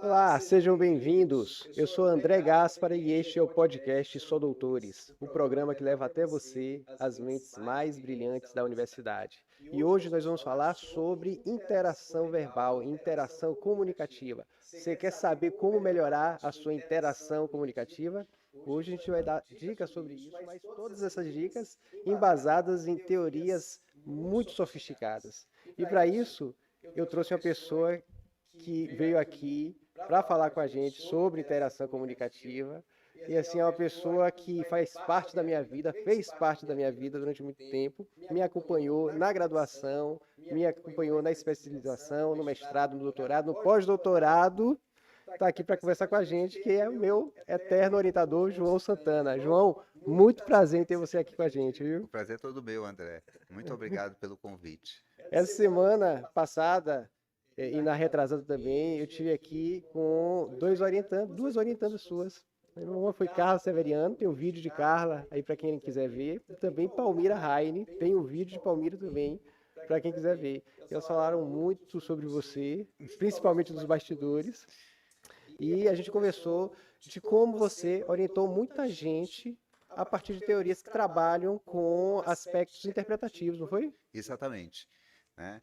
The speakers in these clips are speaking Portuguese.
Olá, sejam bem-vindos. Eu sou André Gaspar e este é o podcast Só Doutores, o programa que leva até você as mentes mais brilhantes da universidade. E hoje nós vamos falar sobre interação verbal, interação comunicativa. Você quer saber como melhorar a sua interação comunicativa? Hoje a gente vai dar dicas sobre isso, mas todas essas dicas embasadas em teorias muito sofisticadas. E para isso, eu trouxe uma pessoa que veio aqui para falar com a gente sobre interação comunicativa. E assim, é uma pessoa que faz parte da minha vida, fez parte da minha vida durante muito tempo, me acompanhou na graduação, me acompanhou na especialização, no mestrado, no doutorado, no pós-doutorado. Está aqui para conversar com a gente, que é o meu eterno orientador, João Santana. João, muito prazer em ter você aqui com a gente, O viu? prazer é todo meu, André. Muito obrigado pelo convite. Essa semana passada e na retrasada também, eu tive aqui com duas orientandas suas. Uma foi Carla Severiano, tem um vídeo de Carla aí para quem quiser ver. E também Palmira Raine, tem um vídeo de Palmira também para quem quiser ver. Elas falaram muito sobre você, principalmente dos bastidores. E a gente conversou de como você orientou muita gente a partir de teorias que trabalham com aspectos interpretativos, não foi? Exatamente, né?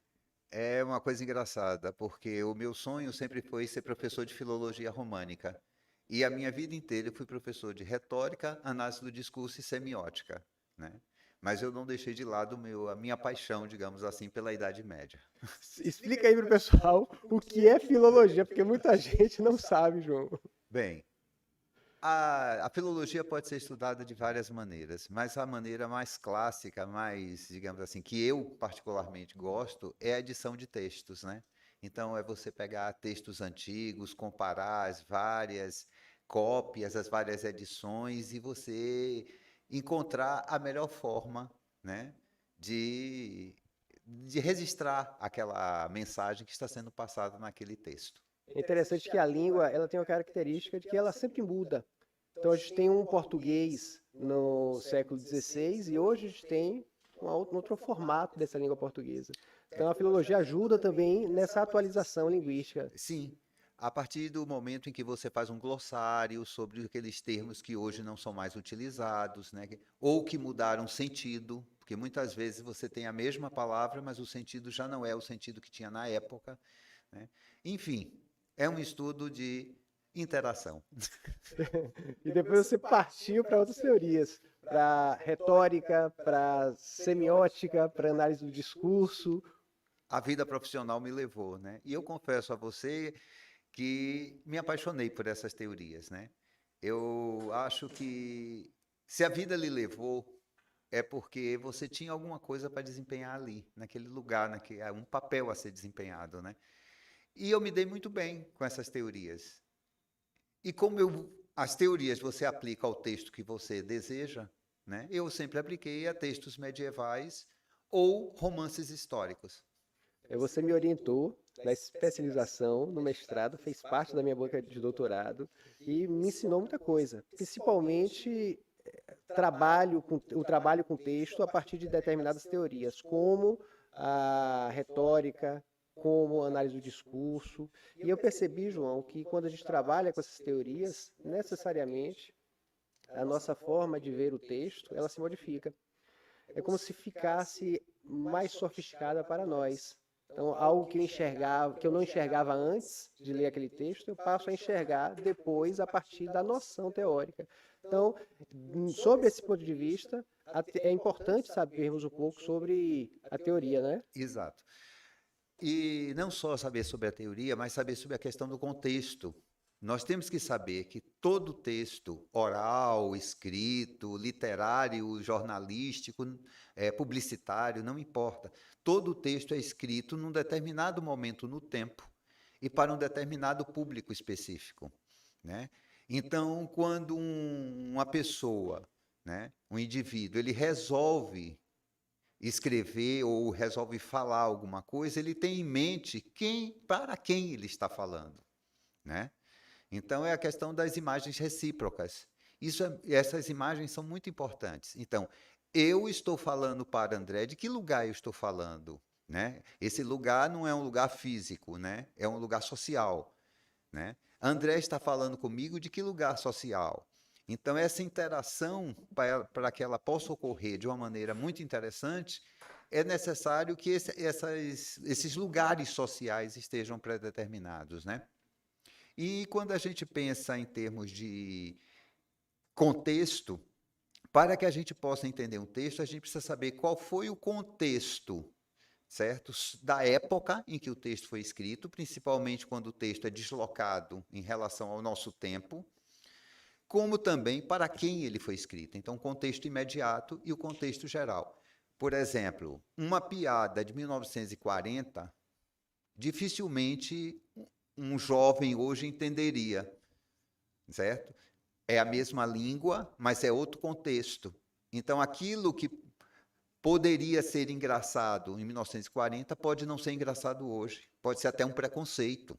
É uma coisa engraçada, porque o meu sonho sempre foi ser professor de filologia românica. E a minha vida inteira eu fui professor de retórica, análise do discurso e semiótica, né? Mas eu não deixei de lado a minha paixão, digamos assim, pela Idade Média. Explica aí pro pessoal o que é filologia, porque muita gente não sabe, João. Bem, a filologia pode ser estudada de várias maneiras, mas a maneira mais clássica, mais, digamos assim, que eu particularmente gosto, é a edição de textos, né? Então, é você pegar textos antigos, comparar as várias cópias, as várias edições e você encontrar a melhor forma, né, de, de registrar aquela mensagem que está sendo passada naquele texto. É interessante que a língua ela tem uma característica de que ela sempre muda. Então a gente tem um português no século XVI e hoje a gente tem um outro formato dessa língua portuguesa. Então a filologia ajuda também nessa atualização linguística. Sim, a partir do momento em que você faz um glossário sobre aqueles termos que hoje não são mais utilizados, né? Ou que mudaram sentido, porque muitas vezes você tem a mesma palavra, mas o sentido já não é o sentido que tinha na época, né? Enfim, é um estudo de interação. E depois você partiu para outras teorias, para retórica, para semiótica, para análise do discurso. A vida profissional me levou, né? E eu confesso a você que me apaixonei por essas teorias, né? Eu acho que se a vida lhe levou, é porque você tinha alguma coisa para desempenhar ali, naquele lugar, um papel a ser desempenhado, né? E eu me dei muito bem com essas teorias. E as teorias você aplica ao texto que você deseja, né? Eu sempre apliquei a textos medievais ou romances históricos. Você me orientou na especialização, no mestrado, fez parte da minha banca de doutorado e me ensinou muita coisa, principalmente o trabalho com texto a partir de determinadas teorias, como a retórica, como a análise do discurso. E eu percebi, João, que quando a gente trabalha com essas teorias, necessariamente a nossa forma de ver o texto, ela se modifica. É como se ficasse mais sofisticada para nós. Então, algo que eu enxergava, que eu não enxergava antes de ler aquele texto, eu passo a enxergar depois a partir da noção teórica. Então, sob esse ponto de vista, é importante sabermos um pouco sobre a teoria, né? Exato. E não só saber sobre a teoria, mas saber sobre a questão do contexto. Nós temos que saber que todo texto oral, escrito, literário, jornalístico, publicitário, não importa. Todo texto é escrito num determinado momento no tempo e para um determinado público específico, né? Então, quando uma pessoa, né, um indivíduo, ele resolve escrever ou resolve falar alguma coisa, ele tem em mente para quem ele está falando, né? Então é a questão das imagens recíprocas. Essas imagens são muito importantes. Então, eu estou falando para André, de que lugar eu estou falando, né? Esse lugar não é um lugar físico, né? É um lugar social, né? André está falando comigo de que lugar social? Então, essa interação, para que ela possa ocorrer de uma maneira muito interessante, é necessário que esses lugares sociais estejam predeterminados, né? E quando a gente pensa em termos de contexto, para que a gente possa entender um texto, a gente precisa saber qual foi o contexto, certo? Da época em que o texto foi escrito, principalmente quando o texto é deslocado em relação ao nosso tempo, como também para quem ele foi escrito. Então, o contexto imediato e o contexto geral. Por exemplo, uma piada de 1940, dificilmente um jovem hoje entenderia, certo? É a mesma língua, mas é outro contexto. Então, aquilo que poderia ser engraçado em 1940 pode não ser engraçado hoje, pode ser até um preconceito.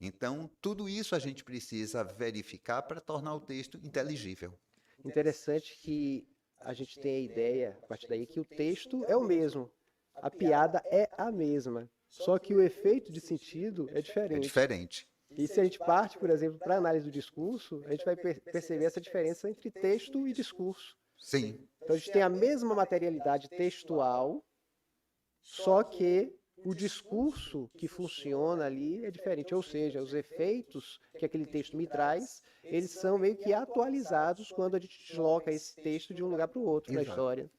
Então, tudo isso a gente precisa verificar para tornar o texto inteligível. Interessante que a gente tem a ideia, a partir daí, que o texto é o mesmo, a piada é a mesma, só que o efeito de sentido é É diferente. diferente. E se a gente parte, por exemplo, para a análise do discurso, a gente vai perceber essa diferença entre texto e discurso. Sim, Então a gente tem a mesma materialidade textual, só que o discurso que funciona ali é diferente, ou seja, os efeitos que aquele texto me traz, eles são meio que atualizados quando a gente desloca esse texto de um lugar para o outro na exato. história.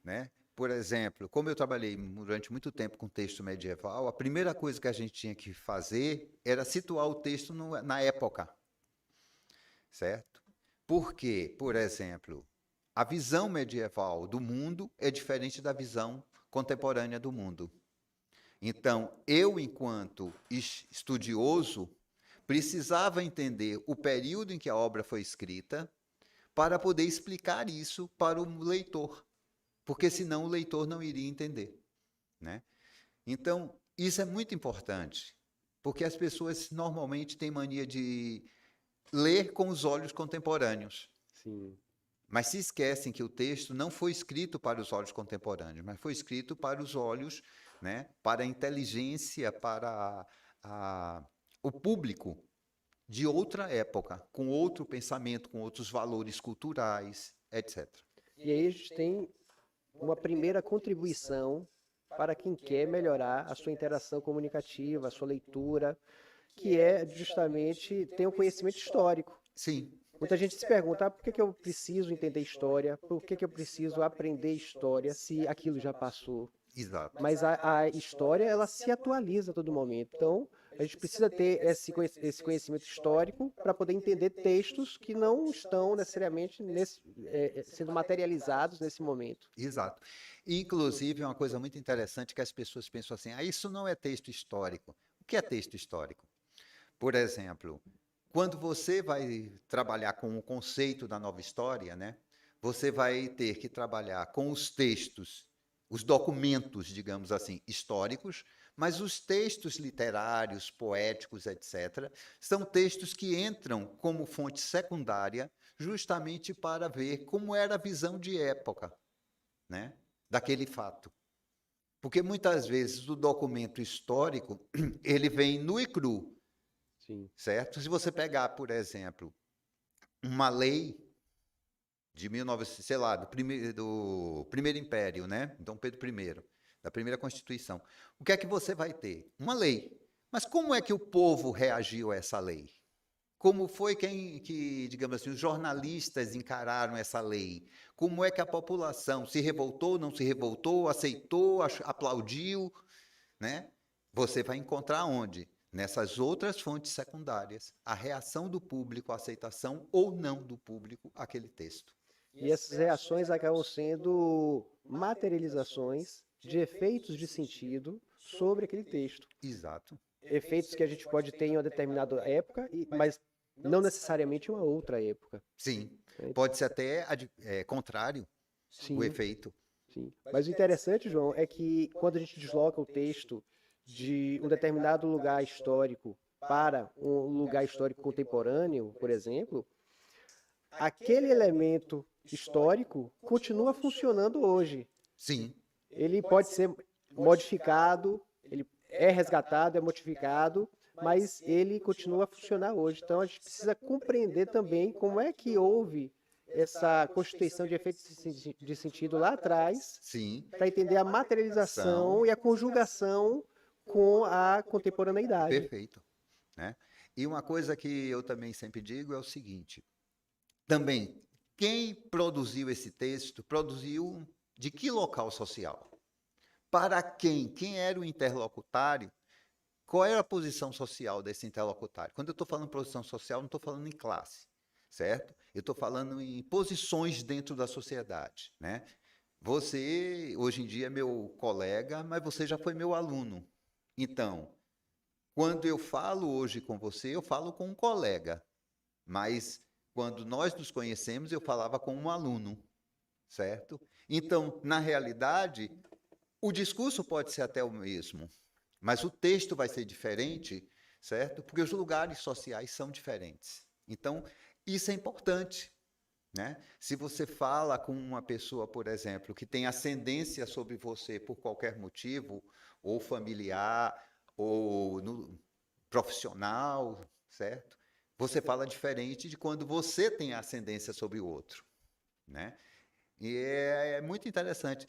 Né? Por exemplo, como eu trabalhei durante muito tempo com texto medieval, a primeira coisa que a gente tinha que fazer era situar o texto na época, certo? Porque, por exemplo, a visão medieval do mundo é diferente da visão contemporânea do mundo. Então, eu, enquanto estudioso, precisava entender o período em que a obra foi escrita para poder explicar isso para o leitor, porque senão o leitor não iria entender, né? Então, isso é muito importante, porque as pessoas normalmente têm mania de ler com os olhos contemporâneos. Sim. Mas se esquecem que o texto não foi escrito para os olhos contemporâneos, mas foi escrito para os olhos, né, para a inteligência, para o público de outra época, com outro pensamento, com outros valores culturais, etc. E aí a gente tem uma primeira contribuição para quem quer melhorar a sua interação comunicativa, a sua leitura, que é justamente ter um conhecimento histórico. Sim. Muita gente se pergunta, por que eu preciso entender história? Por que eu preciso aprender história se aquilo já passou? Exato. Mas a história, ela se atualiza a todo momento. Então, a gente precisa ter esse conhecimento histórico para poder entender textos que não estão necessariamente sendo materializados nesse momento. Exato. Inclusive, é uma coisa muito interessante que as pessoas pensam assim, isso não é texto histórico. O que é texto histórico? Por exemplo, quando você vai trabalhar com o conceito da nova história, né, você vai ter que trabalhar com os textos, os documentos, digamos assim, históricos, mas os textos literários, poéticos, etc., são textos que entram como fonte secundária justamente para ver como era a visão de época, né, daquele fato. Porque muitas vezes o documento histórico, ele vem nu e cru, Sim. certo? Se você pegar, por exemplo, uma lei de 1900, sei lá, do primeiro Império, né? Dom Pedro I, da primeira Constituição. O que é que você vai ter? Uma lei. Mas como é que o povo reagiu a essa lei? Como foi que, digamos assim, os jornalistas encararam essa lei? Como é que a população se revoltou, não se revoltou, aceitou, aplaudiu, né? Você vai encontrar onde? Nessas outras fontes secundárias, a reação do público, a aceitação ou não do público àquele texto. E essas reações acabam sendo materializações de efeitos de sentido sobre aquele texto. Exato. Efeitos que a gente pode ter em uma determinada época, mas não necessariamente em uma outra época. Sim. Pode ser até contrário Sim, o efeito. sim. Mas o interessante, João, é que quando a gente desloca o texto de um determinado lugar histórico para um lugar histórico contemporâneo, por exemplo, aquele elemento histórico continua funcionando hoje. Sim. Ele pode ser modificado, ele é resgatado, é modificado, mas ele continua a funcionar hoje. Então, a gente precisa compreender também como é que houve essa constituição de efeitos de sentido lá atrás, Sim, para entender a materialização e a conjugação com a contemporaneidade. perfeito, né? E uma coisa que eu também sempre digo é o seguinte, também, quem produziu esse texto, produziu de que local social? Para quem? Quem era o interlocutário? Qual era a posição social desse interlocutário? Quando eu estou falando posição social, não estou falando em classe, certo? Eu estou falando em posições dentro da sociedade, né? Você, hoje em dia, é meu colega, mas você já foi meu aluno. Então, quando eu falo hoje com você, eu falo com um colega, mas quando nós nos conhecemos, eu falava com um aluno, certo? Então, na realidade, o discurso pode ser até o mesmo, mas o texto vai ser diferente, certo? Porque os lugares sociais são diferentes. Então, isso é importante, né? Se você fala com uma pessoa, por exemplo, que tem ascendência sobre você por qualquer motivo, ou familiar, ou profissional, certo? Você fala diferente de quando você tem ascendência sobre o outro, né? E é muito interessante.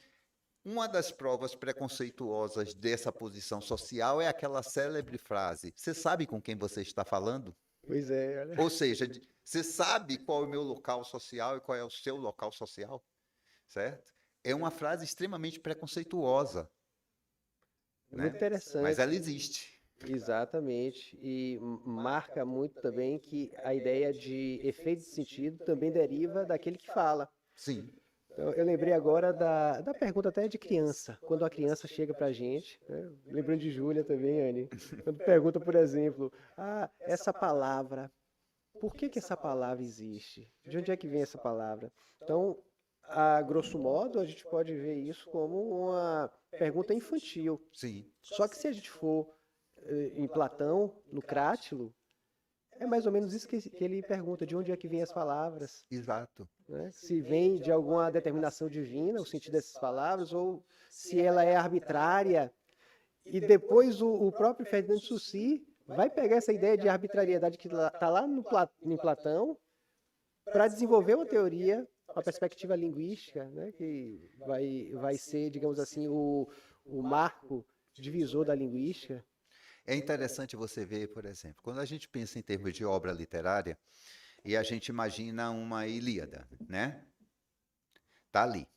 Uma das provas preconceituosas dessa posição social é aquela célebre frase: você sabe com quem você está falando? Pois é, olha. Ou seja, você sabe qual é o meu local social e qual é o seu local social, certo? É uma frase extremamente preconceituosa, É muito né? Mas interessante. ela existe. Exatamente. E marca muito também que a ideia de efeito de sentido também deriva daquele que fala. Sim, Então, eu lembrei agora da pergunta até de criança, quando a criança chega para a gente, né? Lembrando de Júlia também, Anne, quando pergunta, por exemplo, essa palavra, por que que essa palavra existe? De onde é que vem essa palavra? Então, a grosso modo, a gente pode ver isso como uma pergunta infantil. sim, Só que se a gente for em Platão, no Crátilo, é mais ou menos isso que ele pergunta, de onde é que vêm as palavras, exato. né? Se vem de alguma determinação divina, o sentido dessas palavras, ou se ela é arbitrária. E depois o próprio Ferdinand de Saussure vai pegar essa ideia de arbitrariedade que está lá no, em Platão para desenvolver uma teoria, uma perspectiva linguística, né? Que vai ser, digamos assim, o marco divisor da linguística. É interessante você ver, por exemplo, quando a gente pensa em termos de obra literária e a gente imagina uma Ilíada, né? Tá ali.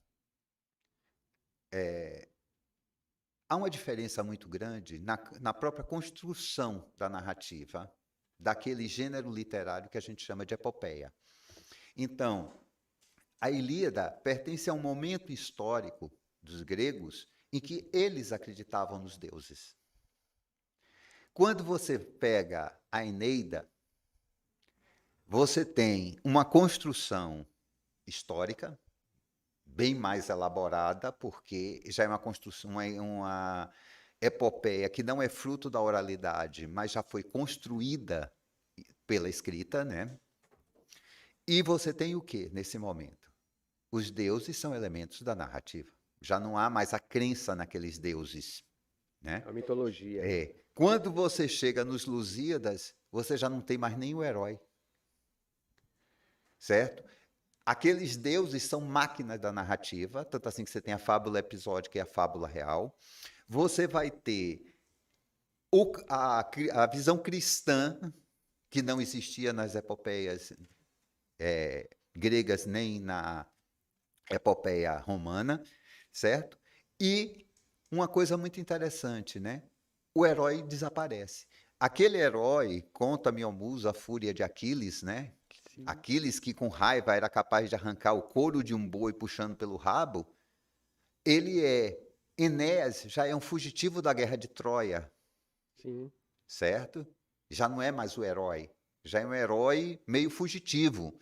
Há uma diferença muito grande na própria construção da narrativa, daquele gênero literário que a gente chama de epopeia. Então, a Ilíada pertence a um momento histórico dos gregos em que eles acreditavam nos deuses. Quando você pega a Eneida, você tem uma construção histórica bem mais elaborada, porque já é uma construção, uma epopeia que não é fruto da oralidade, mas já foi construída pela escrita, né? E você tem o que nesse momento? Os deuses são elementos da narrativa. Já não há mais a crença naqueles deuses, né? A mitologia. Quando você chega nos Lusíadas, você já não tem mais nem o herói, certo? Aqueles deuses são máquinas da narrativa, tanto assim que você tem a fábula episódica e a fábula real. Você vai ter a visão cristã, que não existia nas epopeias gregas nem na epopeia romana, certo? E uma coisa muito interessante, né? O herói desaparece. Aquele herói, conta-me, ó musa, a fúria de Aquiles, né? Sim. Aquiles que com raiva era capaz de arrancar o couro de um boi puxando pelo rabo, ele Enéas já é um fugitivo da guerra de Troia, Sim. certo? Já não é mais o herói, já é um herói meio fugitivo.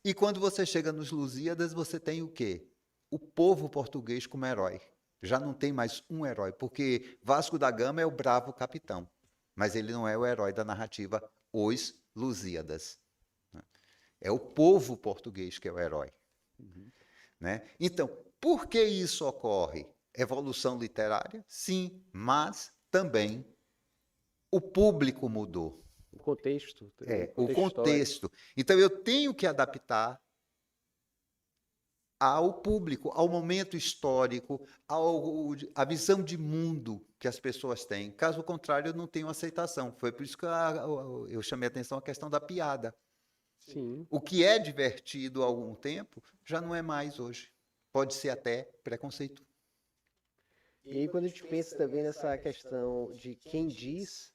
E quando você chega nos Lusíadas, você tem o quê? O povo português como herói. Já não tem mais um herói, porque Vasco da Gama é o bravo capitão, mas ele não é o herói da narrativa, os Lusíadas. É o povo português que é o herói. Né? Então, por que isso ocorre? Evolução literária? Sim, mas também o público mudou. O contexto. O contexto. Então, eu tenho que adaptar ao público, ao momento histórico, à visão de mundo que as pessoas têm. Caso contrário, eu não tenho aceitação. Foi por isso que eu chamei a atenção à questão da piada. Sim. O que é divertido há algum tempo, já não é mais hoje. Pode ser até preconceito. E aí, quando a gente pensa também nessa questão de quem diz,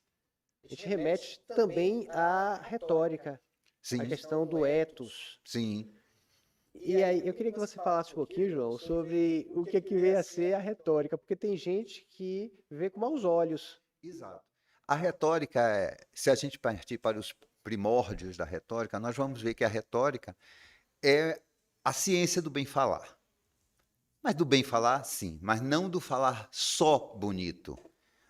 a gente remete também à retórica, Sim. à questão do ethos. Sim. E aí, eu queria que você falasse um pouquinho, João, sobre o que vem a ser a retórica, porque tem gente que vê com maus olhos. Exato. A retórica, se a gente partir para os primórdios da retórica, nós vamos ver que a retórica é a ciência do bem falar. Mas do bem falar, sim, mas não do falar só bonito,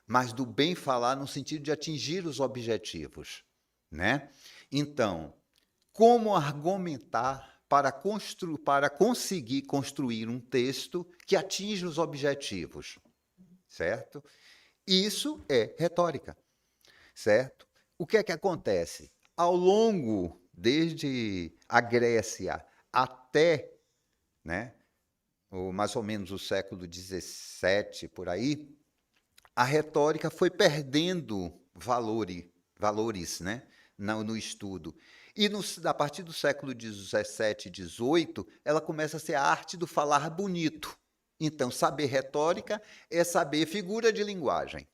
mas do bem falar no sentido de atingir os objetivos, né? Então, como argumentar para conseguir construir um texto que atinja os objetivos, certo? Isso é retórica, certo? O que é que acontece? Ao longo, desde a Grécia até, né, mais ou menos o século XVII, por aí, a retórica foi perdendo valores, né, no estudo. E a partir do século XVII e XVIII, ela começa a ser a arte do falar bonito. Então, saber retórica é saber figura de linguagem.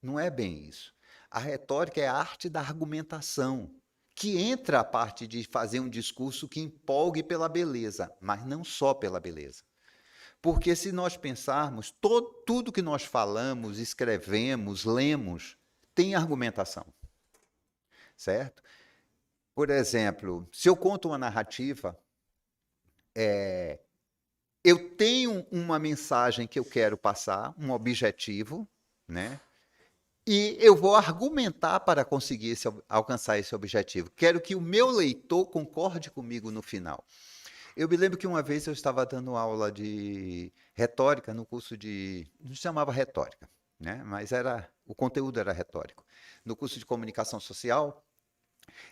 Não é bem isso. A retórica é a arte da argumentação, que entra a parte de fazer um discurso que empolgue pela beleza, mas não só pela beleza. Porque se nós pensarmos, tudo que nós falamos, escrevemos, lemos, tem argumentação, certo? Por exemplo, se eu conto uma narrativa, eu tenho uma mensagem que eu quero passar, um objetivo, né? E eu vou argumentar para conseguir alcançar esse objetivo. Quero que o meu leitor concorde comigo no final. Eu me lembro que uma vez eu estava dando aula de retórica no curso de... Não se chamava retórica, né? Mas o conteúdo era retórico. No curso de comunicação social,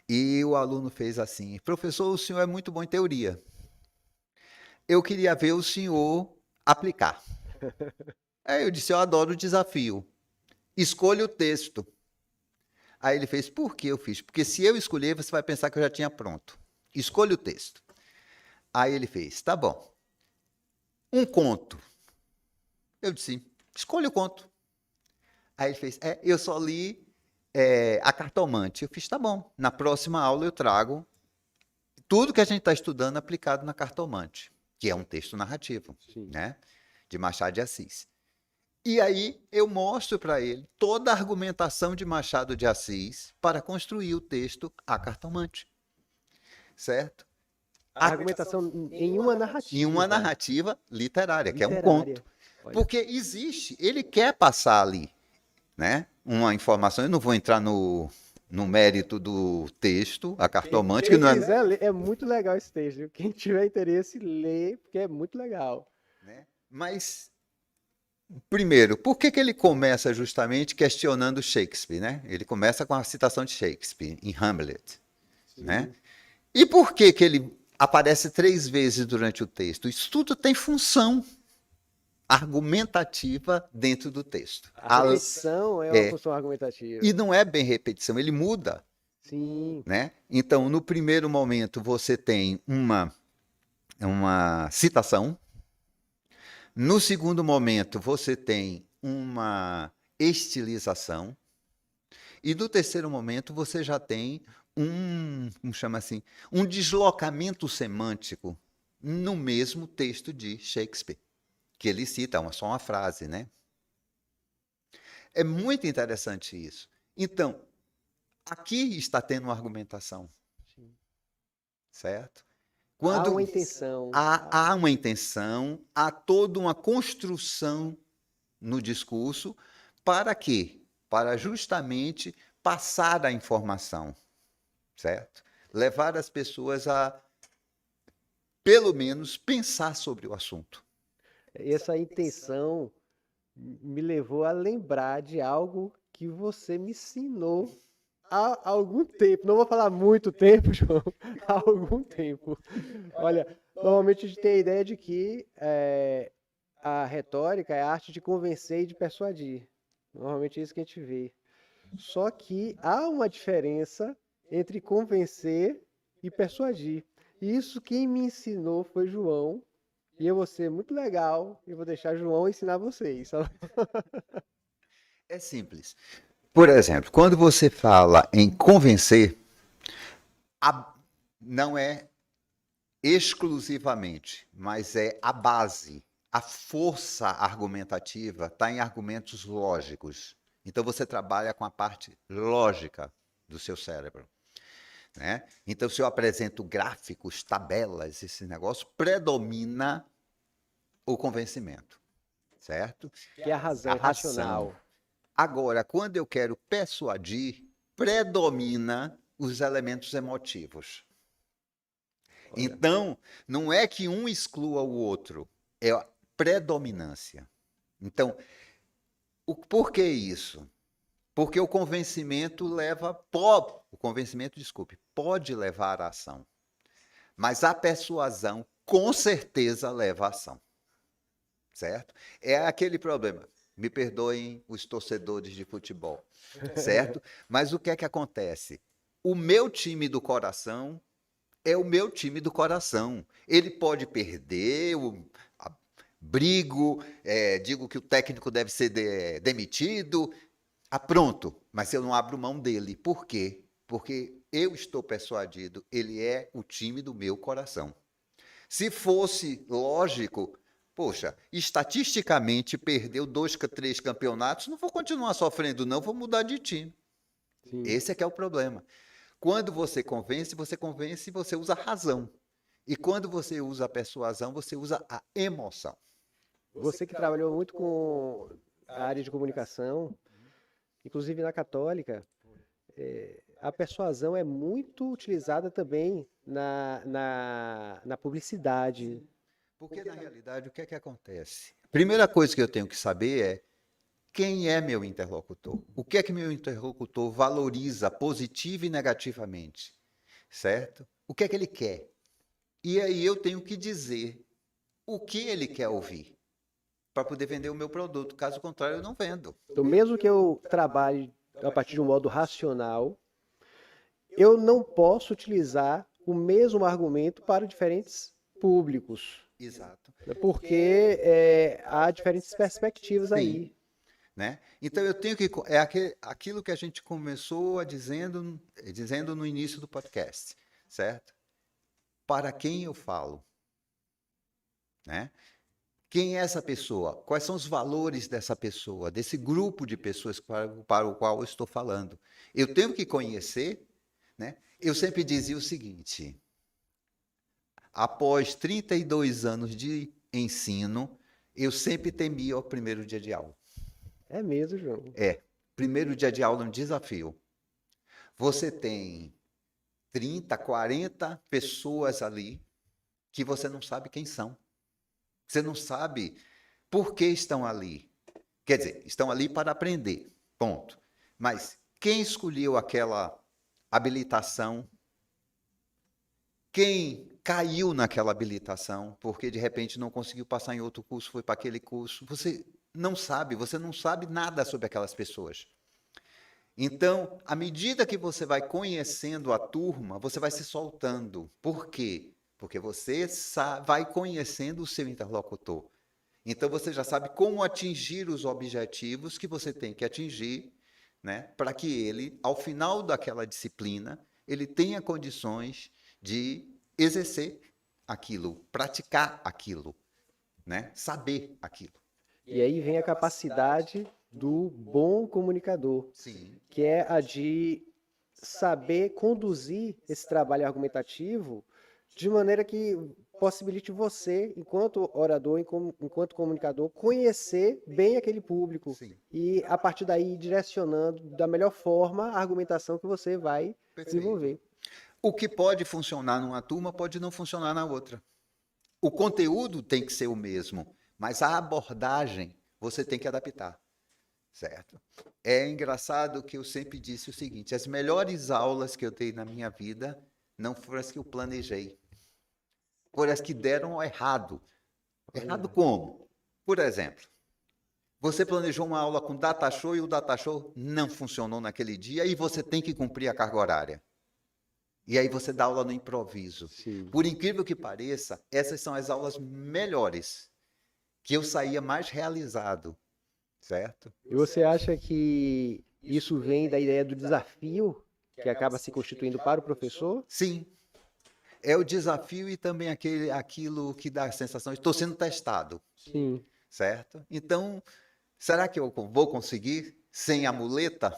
e o aluno fez assim: professor, o senhor é muito bom em teoria. Eu queria ver o senhor aplicar. Aí eu disse: eu adoro o desafio. Escolha o texto. Aí ele fez: por que eu fiz? Porque se eu escolher, você vai pensar que eu já tinha pronto. Escolha o texto. Aí ele fez: tá bom. Um conto. Eu disse: escolha o conto. Aí ele fez: eu só li A Cartomante. Eu fiz: tá bom. Na próxima aula eu trago tudo que a gente está estudando aplicado na Cartomante, que é um texto narrativo, né, de Machado de Assis. E aí eu mostro para ele toda a argumentação de Machado de Assis para construir o texto A Cartomante, certo? A argumentação em uma narrativa. Em uma narrativa literária, que é um conto. Olha. Porque existe, ele quer passar ali, né, uma informação. Eu não vou entrar no mérito do texto, A Cartomante. Quem quiser ler, é muito legal esse texto. Quem tiver interesse, lê, porque é muito legal. Né? Mas, primeiro, por que ele começa justamente questionando Shakespeare? Né? Ele começa com a citação de Shakespeare em Hamlet. Né? E por que ele aparece 3 vezes durante o texto? Isso tudo tem função argumentativa dentro do texto. A repetição é uma função argumentativa. E não é bem repetição, ele muda. Sim. Né? Então, no primeiro momento, você tem uma citação. No segundo momento, você tem uma estilização. E no terceiro momento, você já tem um deslocamento semântico no mesmo texto de Shakespeare, que ele cita, só uma frase, né? É muito interessante isso. Então, aqui está tendo uma argumentação. Sim. Certo? Quando há uma intenção. Há uma intenção, há toda uma construção no discurso. Para quê? Para justamente passar a informação. Certo? Levar as pessoas a, pelo menos, pensar sobre o assunto. Essa intenção me levou a lembrar de algo que você me ensinou há algum tempo. Não vou falar muito tempo, João, há algum tempo. Olha, normalmente a gente tem a ideia de que a retórica é a arte de convencer e de persuadir. Normalmente é isso que a gente vê. Só que há uma diferença entre convencer e persuadir. E isso quem me ensinou foi João. E eu vou ser muito legal e vou deixar João ensinar vocês. É simples. Por exemplo, quando você fala em convencer, não é exclusivamente, mas é a base, a força argumentativa está em argumentos lógicos. Então você trabalha com a parte lógica do seu cérebro. Né? Então, se eu apresento gráficos, tabelas, esse negócio, predomina o convencimento, certo? Que é a razão, é racional. Agora, quando eu quero persuadir, predomina os elementos emotivos. Olha. Então, não é que um exclua o outro, é a predominância. Então, por que isso? Porque o convencimento pode levar à ação. Mas a persuasão, com certeza, leva à ação. Certo? É aquele problema. Me perdoem os torcedores de futebol, certo? Mas o que é que acontece? O meu time do coração é o meu time do coração. Ele pode perder, brigo, digo que o técnico deve ser demitido, pronto, mas eu não abro mão dele. Por quê? Porque eu estou persuadido, ele é o time do meu coração. Se fosse lógico, poxa, estatisticamente perdeu 2, 3 campeonatos, não vou continuar sofrendo não, vou mudar de time. Sim. Esse é que é o problema. Quando você convence, você usa a razão. E quando você usa a persuasão, você usa a emoção. Você que trabalhou muito com a área de comunicação, inclusive na Católica, a persuasão é muito utilizada também na publicidade. Porque, na realidade, o que é que acontece? A primeira coisa que eu tenho que saber é quem é meu interlocutor. O que é que meu interlocutor valoriza positiva e negativamente, certo? O que é que ele quer? E aí eu tenho que dizer o que ele quer ouvir para poder vender o meu produto. Caso contrário, eu não vendo. Então, mesmo que eu trabalhe a partir de um modo racional, eu não posso utilizar o mesmo argumento para diferentes públicos. Exato. Porque há diferentes perspectivas. Sim. Aí. Né? Então eu tenho que... aquilo que a gente começou dizendo no início do podcast, certo? Para quem eu falo? Né? Quem é essa pessoa? Quais são os valores dessa pessoa, desse grupo de pessoas para o qual eu estou falando? Eu tenho que conhecer, né? Eu sempre dizia o seguinte, após 32 anos de ensino, eu sempre temia o primeiro dia de aula. É mesmo, João? Primeiro dia de aula é um desafio. Você tem 30, 40 pessoas ali que você não sabe quem são. Você não sabe por que estão ali. Quer dizer, estão ali para aprender, ponto. Mas quem escolheu aquela habilitação? Quem caiu naquela habilitação porque de repente não conseguiu passar em outro curso, foi para aquele curso? Você não sabe nada sobre aquelas pessoas. Então, à medida que você vai conhecendo a turma, você vai se soltando. Por quê? Porque você vai conhecendo o seu interlocutor. Então, você já sabe como atingir os objetivos que você tem que atingir, né, para que ele, ao final daquela disciplina, ele tenha condições de exercer aquilo, praticar aquilo, né, saber aquilo. E aí vem a capacidade do bom comunicador, Sim. Que é a de saber conduzir esse trabalho argumentativo de maneira que possibilite você, enquanto orador, enquanto comunicador, conhecer bem aquele público. Sim. E, a partir daí, direcionando da melhor forma a argumentação que você vai desenvolver. O que pode funcionar numa turma pode não funcionar na outra. O conteúdo tem que ser o mesmo, mas a abordagem você tem que adaptar. certo? É engraçado que eu sempre disse o seguinte: as melhores aulas que eu dei na minha vida não foram as que eu planejei, foram as que deram errado. Errado Olha, como? Por exemplo, você planejou uma aula com data show e o data show não funcionou naquele dia e você tem que cumprir a carga horária. E aí você dá aula no improviso. sim. Por incrível que pareça, essas são as aulas melhores, que eu saía mais realizado, certo? E você acha que isso vem da ideia do desafio que acaba se constituindo para o professor? Sim, é o desafio e também aquilo que dá a sensação de estou sendo testado, Sim. certo? Então, será que eu vou conseguir sem a muleta,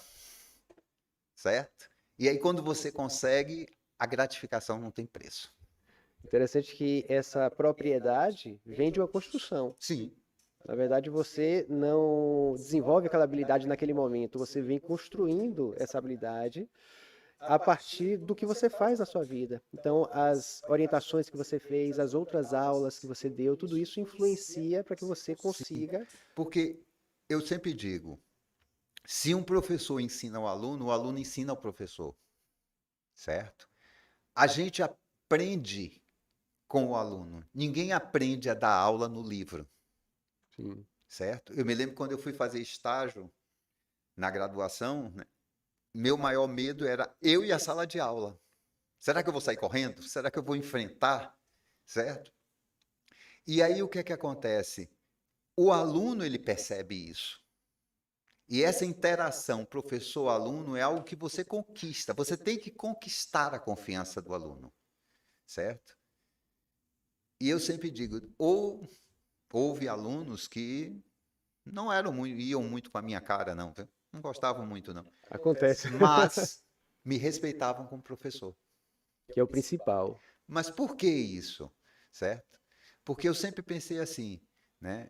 certo? E aí quando você consegue, a gratificação não tem preço. Interessante que essa propriedade vem de uma construção. Sim, Na verdade, você não desenvolve aquela habilidade naquele momento, você vem construindo essa habilidade a partir do que você faz na sua vida. Então, as orientações que você fez, as outras aulas que você deu, tudo isso influencia para que você sim. consiga. Porque eu sempre digo, se um professor ensina o aluno ensina ao professor, certo? A gente aprende com o aluno. Ninguém aprende a dar aula no livro, Sim. certo? Eu me lembro quando eu fui fazer estágio na graduação, né, meu maior medo era eu e a sala de aula. Será que eu vou sair correndo? Será que eu vou enfrentar? Certo? E aí o que é que acontece? O aluno ele percebe isso. E essa interação professor-aluno é algo que você conquista. Você tem que conquistar a confiança do aluno, certo? E eu sempre digo, ou houve alunos que não eram muito, iam muito com a minha cara, não, viu? Não gostavam muito, não. Acontece, Mas me respeitavam como professor. que é o principal. Mas por que isso? Certo? Porque eu sempre pensei assim, né?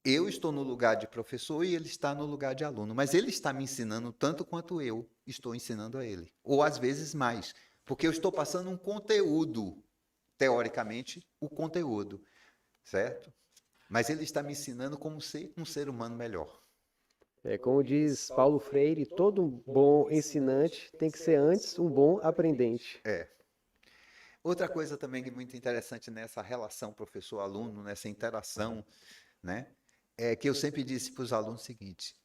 Eu estou no lugar de professor e ele está no lugar de aluno, mas ele está me ensinando tanto quanto eu estou ensinando a ele, ou às vezes mais, porque eu estou passando um conteúdo, teoricamente, o conteúdo, certo? Mas ele está me ensinando como ser um ser humano melhor. É, como diz Paulo Freire, todo bom ensinante tem que ser antes um bom aprendente. É. Outra coisa também que é muito interessante nessa relação professor-aluno, nessa interação, né? É que eu sempre disse para os alunos o seguinte: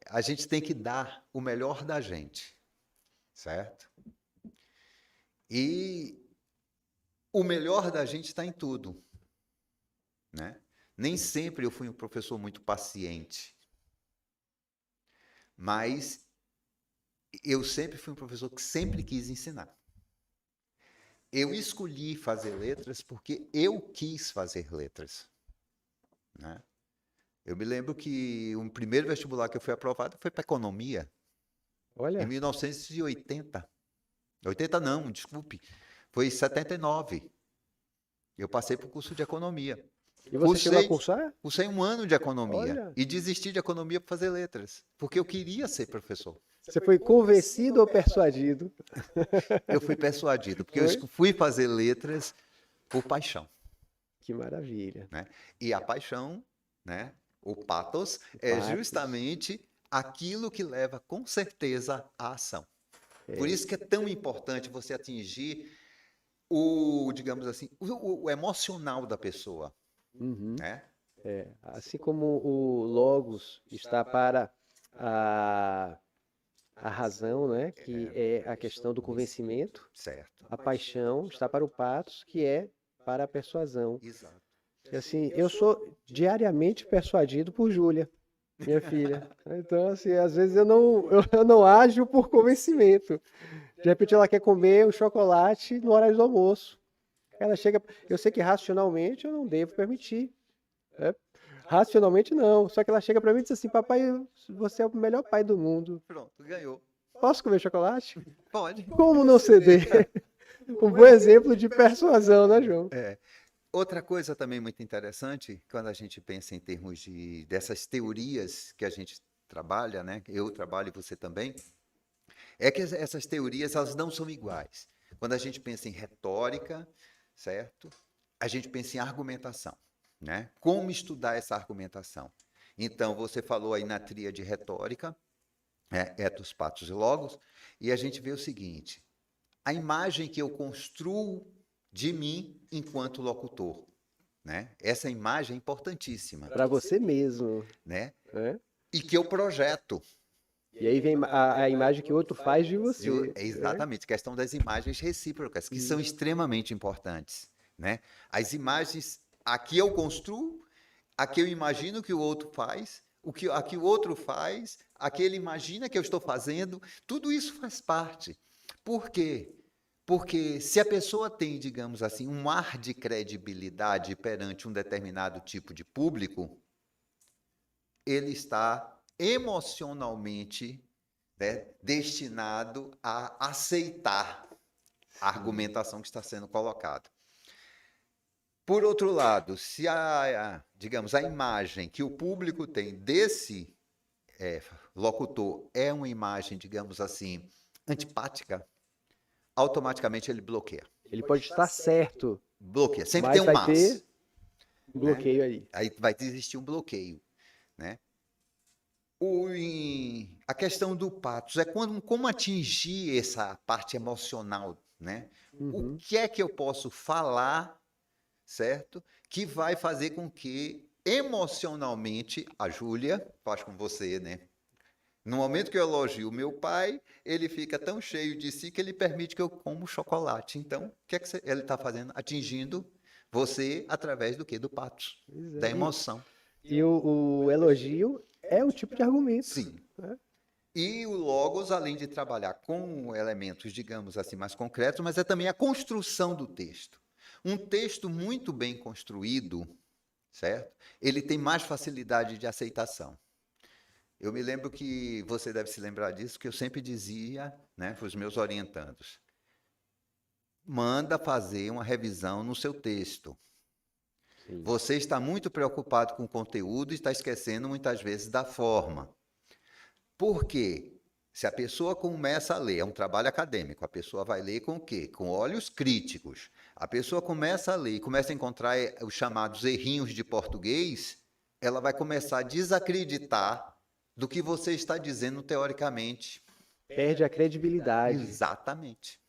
a gente tem que dar o melhor da gente, certo? E o melhor da gente está em tudo, né? Nem sempre eu fui um professor muito paciente, mas eu sempre fui um professor que sempre quis ensinar. Eu escolhi fazer letras porque eu quis fazer letras, né? Eu me lembro que o primeiro vestibular que eu fui aprovado foi para economia, em Olha, 1980. 80 não, desculpe. Foi em 79. Eu passei para o curso de economia. e você chegou a Cursei, cursar? cursei um ano de economia Olha, e desisti de economia para fazer letras, porque eu queria ser professor. você foi convencido ou persuadido? Eu fui persuadido, porque eu Foi? fui fazer letras por paixão, Que maravilha. né? E a paixão, né? O pathos é Patos. justamente aquilo que leva com certeza à ação. Por É, isso que é tão importante você atingir digamos assim, o emocional da pessoa, uhum. né? Assim como o Logos está para a, a razão, né, que é a questão do convencimento, Certo. a paixão está para o Patos, que é para a persuasão. Exato. E assim, eu sou diariamente persuadido por Júlia, minha filha. Então, assim, às vezes eu não ajo por convencimento. De repente ela quer comer um chocolate no horário do almoço. Ela chega, eu sei que racionalmente eu não devo permitir, né? Racionalmente não. Só que ela chega para mim e diz assim: Papai, você é o melhor pai do mundo. Pronto, ganhou. Posso comer chocolate? Pode. Como não ceder? Um bom exemplo de persuasão, né, João? É. Outra coisa também muito interessante, quando a gente pensa em termos dessas teorias que a gente trabalha, né? Eu trabalho e você também, é que essas teorias elas não são iguais. Quando a gente pensa em retórica, certo? A gente pensa em argumentação, né? Como estudar essa argumentação? Então, você falou aí na tríade retórica, etos, patos e logos, e a gente vê o seguinte, a imagem que eu construo de mim enquanto locutor, né? Essa imagem é importantíssima, Para você mesmo, né? né? E que eu projeto. E aí vem a imagem que o outro faz de você, né? Exatamente, questão das imagens recíprocas, que são extremamente importantes, né? As imagens, aqui eu construo, aqui eu imagino que o outro faz, aqui o outro faz, aqui ele imagina que eu estou fazendo, tudo isso faz parte. Por quê? Porque se a pessoa tem, digamos assim, um ar de credibilidade perante um determinado tipo de público, ele está emocionalmente, né, destinado a aceitar a argumentação que está sendo colocada. Por outro lado, se digamos, a imagem que o público tem desse locutor é uma imagem, digamos assim, antipática, automaticamente ele bloqueia. Ele pode estar certo, Bloqueia. Sempre tem mas um vai mas, ter um né? bloqueio aí. Aí vai existir um bloqueio, né? A questão do patos é como atingir essa parte emocional, né? O Uhum. que é que eu posso falar, certo? Que vai fazer com que emocionalmente a Júlia, faz com você, né? No momento que eu elogio o meu pai, ele fica tão cheio de si que ele permite que eu como chocolate. Então, o que é que ele está fazendo? Atingindo você através do quê? Do patos, Pois da é. emoção. E o elogio é um tipo de argumento, Sim. né? E o Logos, além de trabalhar com elementos, digamos assim, mais concretos, mas é também a construção do texto. Um texto muito bem construído, certo? Ele tem mais facilidade de aceitação. Eu me lembro que você deve se lembrar disso, que eu sempre dizia, né, para os meus orientandos: manda fazer uma revisão no seu texto. Sim. Você está muito preocupado com o conteúdo e está esquecendo muitas vezes da forma. Por quê? Se a pessoa começa a ler, é um trabalho acadêmico, a pessoa vai ler com o quê? Com olhos críticos. A pessoa começa a ler e começa a encontrar os chamados errinhos de português, ela vai começar a desacreditar do que você está dizendo teoricamente. Perde a credibilidade. Exatamente.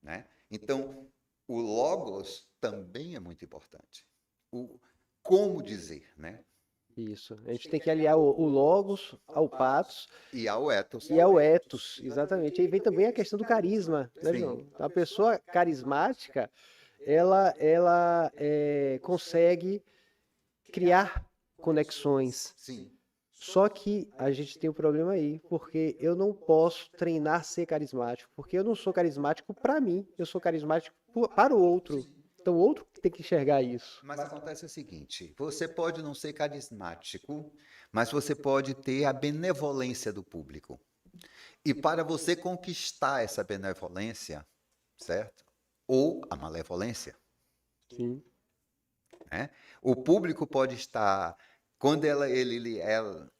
Né? Então, o logos também é muito importante. O como dizer, né? Isso. A gente tem que aliar o logos ao patos E ao ethos. e ao ethos, exatamente. Aí vem também a questão do carisma, né, Sim. João? A pessoa carismática, ela consegue criar conexões. Sim. Só que a gente tem um problema aí, porque eu não posso treinar ser carismático, porque eu não sou carismático para mim, eu sou carismático para o outro. Então o outro tem que enxergar isso. Mas acontece o seguinte: você pode não ser carismático, mas você pode ter a benevolência do público. E para você conquistar essa benevolência, certo? Ou a malevolência, Sim. né? O público pode estar, quando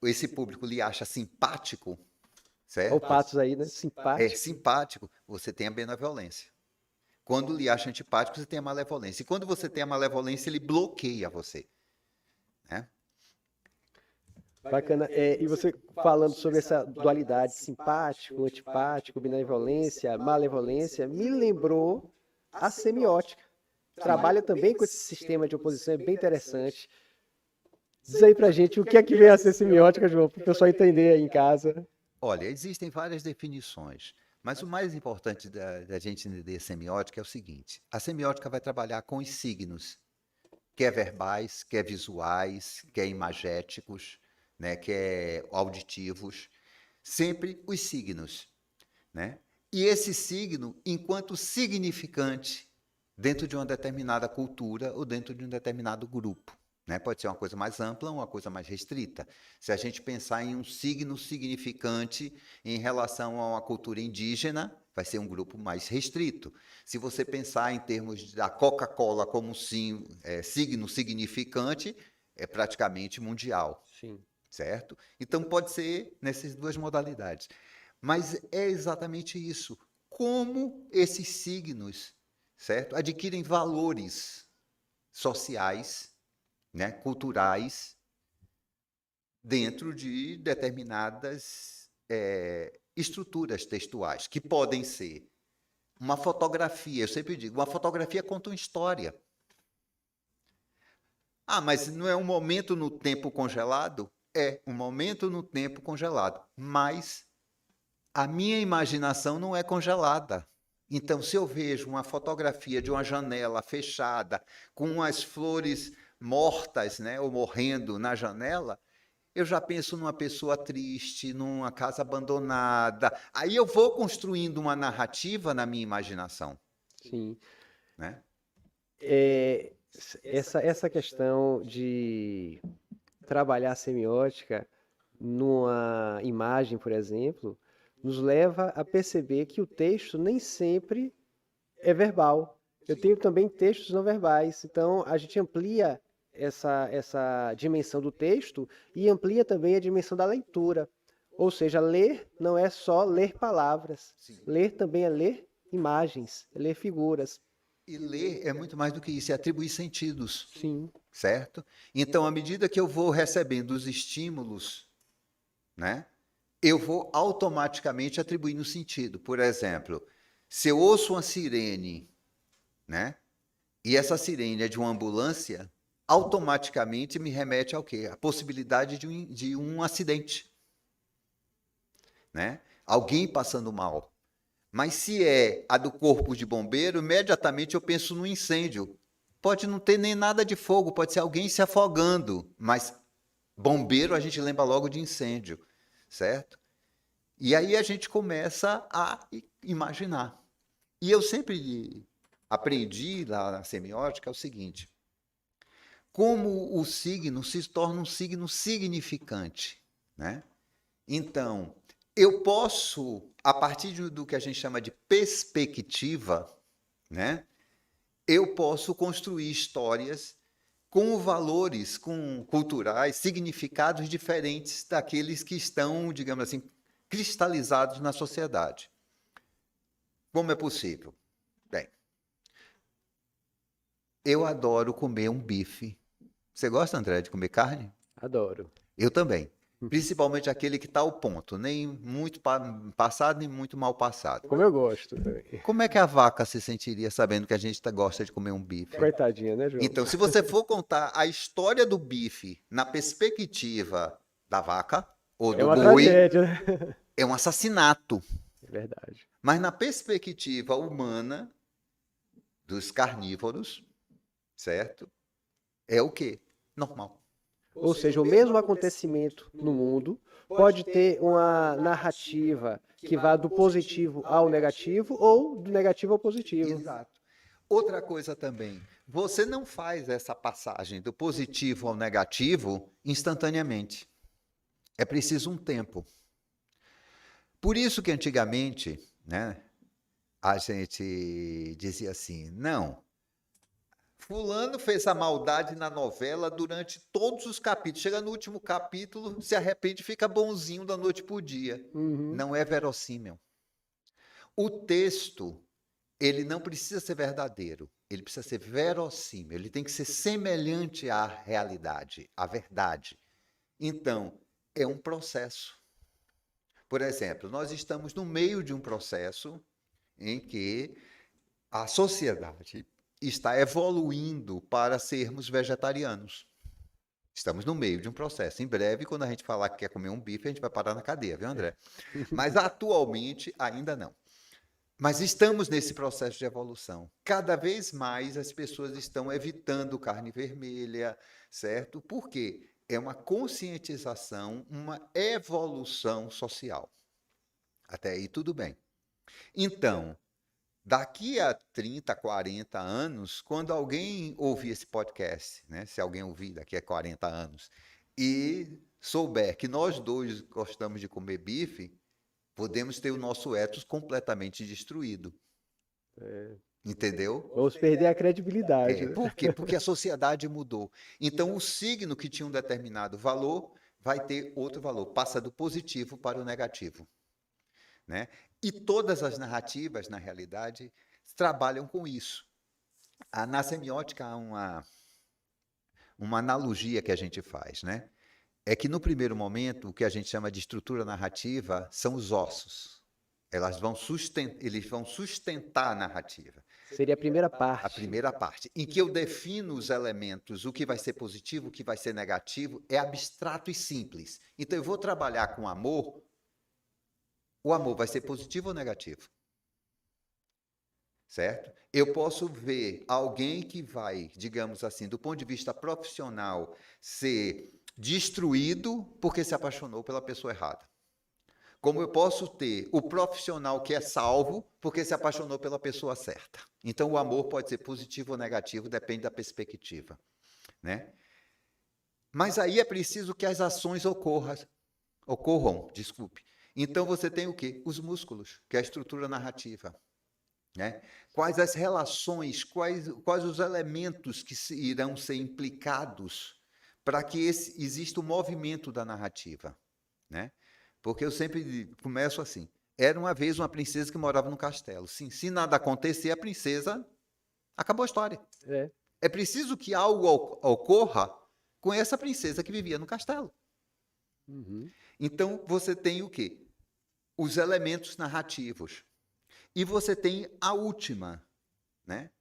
esse público lhe acha simpático, Olha o certo? patos aí, né? É Simpático. simpático, você tem a benevolência. Quando lhe acha antipático, você tem a malevolência. E quando você tem a malevolência, ele bloqueia você. Né? Bacana. E você falando sobre essa dualidade simpático, antipático, benevolência, malevolência, me lembrou a semiótica. Trabalha também com esse sistema de oposição, é bem interessante. Diz aí pra gente o que é que vem a ser semiótica, João, para o pessoal entender aí em casa. Olha, existem várias definições, mas o mais importante da gente entender semiótica é o seguinte: a semiótica vai trabalhar com os signos, quer verbais, quer visuais, quer imagéticos, né, quer auditivos, sempre os signos, né? E esse signo, enquanto significante dentro de uma determinada cultura ou dentro de um determinado grupo. Né? Pode ser uma coisa mais ampla ou uma coisa mais restrita. Se a gente pensar em um signo significante em relação a uma cultura indígena, vai ser um grupo mais restrito. Se você pensar em termos da Coca-Cola como signo significante, é praticamente mundial. Sim. Certo? Então pode ser nessas duas modalidades. Mas é exatamente isso. Como esses signos, certo, adquirem valores sociais, né, culturais, dentro de determinadas estruturas textuais, que podem ser uma fotografia. Eu sempre digo, uma fotografia conta uma história. Ah, mas não é um momento no tempo congelado? É um momento no tempo congelado, mas a minha imaginação não é congelada. Então, se eu vejo uma fotografia de uma janela fechada, com as flores mortas, né, ou morrendo na janela, eu já penso numa pessoa triste, numa casa abandonada. Aí eu vou construindo uma narrativa na minha imaginação. Sim. Né? Essa questão de trabalhar a semiótica numa imagem, por exemplo, nos leva a perceber que o texto nem sempre é verbal. Eu tenho também textos não verbais, então a gente amplia essa dimensão do texto e amplia também a dimensão da leitura. Ou seja, ler não é só ler palavras, ler também é ler imagens, é ler figuras. E ler é muito mais do que isso, é atribuir sentidos. Sim. Certo? Então, à medida que eu vou recebendo os estímulos, né, eu vou automaticamente atribuindo sentido. Por exemplo, se eu ouço uma sirene, né, e essa sirene é de uma ambulância, automaticamente me remete ao quê? A possibilidade de um acidente. Né? Alguém passando mal. Mas se é a do corpo de bombeiro, imediatamente eu penso no incêndio. Pode não ter nem nada de fogo, pode ser alguém se afogando, mas bombeiro a gente lembra logo de incêndio, certo? E aí a gente começa a imaginar. E eu sempre aprendi lá na semiótica o seguinte: como o signo se torna um signo significante, né? Então, eu posso, a partir do que a gente chama de perspectiva, né? Eu posso construir histórias com valores, com culturais, significados diferentes daqueles que estão, digamos assim, cristalizados na sociedade. Como é possível? Bem, eu adoro comer um bife. Você gosta, André, de comer carne? Adoro. Eu também. Principalmente aquele que está ao ponto, nem muito passado, nem muito mal passado. Como eu gosto também. Como é que a vaca se sentiria sabendo que a gente gosta de comer um bife? Coitadinha, né, João? Então, se você for contar a história do bife na perspectiva da vaca ou do uma boi, tragédia, né? é um assassinato. É verdade. Mas na perspectiva humana dos carnívoros, certo? É o quê? Normal. Ou seja, o mesmo acontecimento no mundo pode ter uma narrativa que vá do positivo ao negativo ou do negativo ao positivo. Exato. Outra coisa também, você não faz essa passagem do positivo ao negativo instantaneamente. É preciso um tempo. Por isso que antigamente, né, a gente dizia assim, não, fulano fez a maldade na novela durante todos os capítulos. Chega no último capítulo, se arrepende e fica bonzinho da noite para o dia. Não é verossímil. O texto, ele não precisa ser verdadeiro. Ele precisa ser verossímil. Ele tem que ser semelhante à realidade, à verdade. Então, é um processo. Por exemplo, nós estamos no meio de um processo em que a sociedade está evoluindo para sermos vegetarianos. Estamos no meio de um processo. Em breve, quando a gente falar que quer comer um bife, a gente vai parar na cadeia, viu, André? Mas atualmente ainda não. Mas estamos nesse processo de evolução. Cada vez mais as pessoas estão evitando carne vermelha, certo? Por quê? É uma conscientização, uma evolução social. Até aí tudo bem. Então, daqui a 30, 40 anos, quando alguém ouvir esse podcast, né, se alguém ouvir daqui a 40 anos, e souber que nós dois gostamos de comer bife, podemos ter o nosso ethos completamente destruído. Entendeu? Vamos perder a credibilidade. Por quê? Porque a sociedade mudou. Então, o signo que tinha um determinado valor vai ter outro valor, passa do positivo para o negativo. Né? E todas as narrativas, na realidade, trabalham com isso. Na semiótica há uma analogia que a gente faz, né? é que no primeiro momento, o que a gente chama de estrutura narrativa são os ossos. Eles vão sustentar a narrativa. Seria a primeira A parte. primeira parte, em que eu defino os elementos, o que vai ser positivo, o que vai ser negativo, é abstrato e simples. Então, eu vou trabalhar com amor, o amor vai ser positivo ou negativo? Certo? Eu posso ver alguém que vai, digamos assim, do ponto de vista profissional, ser destruído porque se apaixonou pela pessoa errada. Como eu posso ter o profissional que é salvo porque se apaixonou pela pessoa certa. Então, o amor pode ser positivo ou negativo, depende da perspectiva, né? Mas aí é preciso que as ações ocorram, desculpe. Então, você tem o quê? Os músculos, que é a estrutura narrativa. Né? Quais as relações, quais os elementos que irão ser implicados para que exista o movimento da narrativa, né? Porque eu sempre começo assim, era uma vez uma princesa que morava no castelo. Sim, se nada acontecer, a princesa acabou a história. É preciso que algo ocorra com essa princesa que vivia no castelo. Uhum. Então, você tem o quê? Os elementos narrativos. E você tem a última, né?